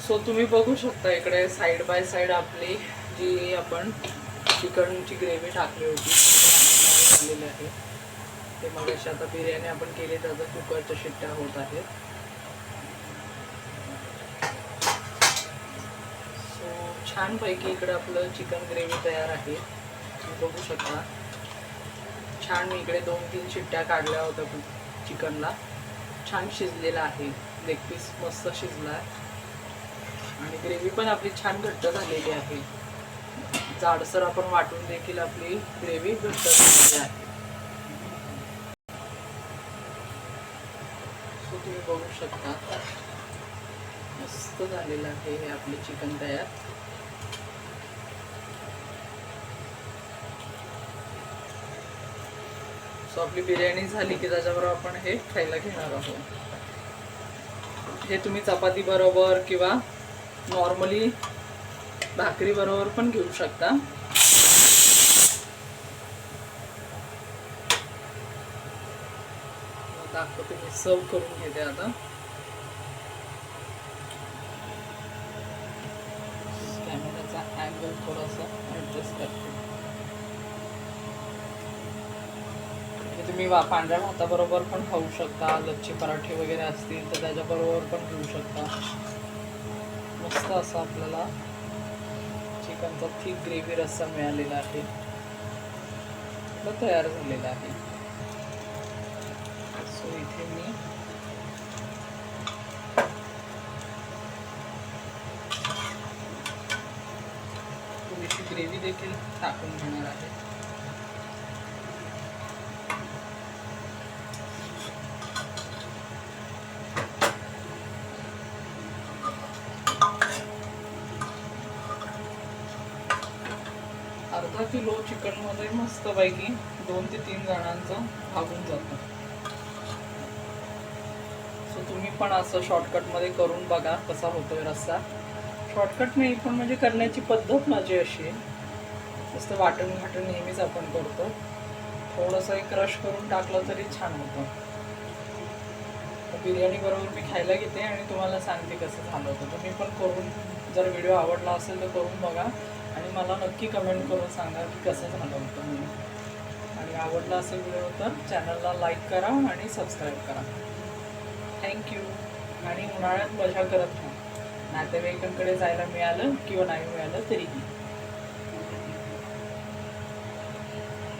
So तुम्ही बघू शकता इकडे साइड बाय साइड आपली जी आपण चिकनची ग्रेव्ही टाकली होती झालेली आहे. ते मग अशी आता बिर्याणी आपण केली त्याचं कुकरच्या शिट्ट्या होत आहेत. सो छानपैकी इकडे आपलं चिकन ग्रेव्ही तयार आहे. तुम्ही बघू शकता छान. मी इकडे 2-3 शिट्ट्या काढल्या होत्या चिकनला. छान शिजलेला आहे. लेग पीस मस्त शिजला आहे आणि ग्रेव्ही पण आपली छान घट्ट झालेली आहे. जाडसर आपण वाटून देखील आपली ग्रेव्ही घट्ट झालेली आहे. सो तुम्ही बघू शकता मस्त झालेलं आहे हे आपले चिकन तयार. सो आपली बिर्याणी झाली की त्याच्याबरोबर आपण हे खायला घेणार आहोत. हे तुम्ही चपाती बरोबर किंवा नॉर्मली भाकरी बरोबर पण घेऊ शकता. दाखवते मी सर्व करून घेते आता. कॅमेराचा अँगल थोडासा ॲडजस्ट करते. तुम्ही पांढऱ्या भाताबरोबर पण खाऊ शकता. लच्छी पराठे वगैरे असतील तर त्याच्याबरोबर पण घेऊ शकता. मस्त असं आपल्याला चिकनचा थिक ग्रेव्ही रस्सा मिळालेला आहे. तयार झालेला आहे. सो इथे मी थोडीशी ग्रेव्ही देखील टाकून घेणार आहे. अर्धा किलो चिकनमध्ये मस्तपैकी 2 ते 3 जणांचं भागून जातं. सो तुम्ही पण असं शॉर्टकटमध्ये करून बघा कसा होतोय रस्सा. शॉर्टकट नाही पण म्हणजे करण्याची पद्धत माझी अशी आहे. मस्त वाटण नेहमीच आपण करतो. थोडंसं एक क्रश करून टाकलं तरी छान होतं. बिर्याणी बरोबर मी खायला घेते आणि तुम्हाला सांगते कसं झालं होतं. तुम्ही पण करून जर व्हिडिओ आवडला असेल तर करून बघा आणि मला नक्की कमेंट करून सांगा की कसं झालं होतं म्हणून. आणि आवडला असेल व्हिडिओ तर चॅनलला लाईक करा आणि सबस्क्राईब करा. थँक्यू. आणि उन्हाळ्यात मजा करत राहा. नातेवाईकांकडे जायला मिळालं किंवा नाही मिळालं तरीही.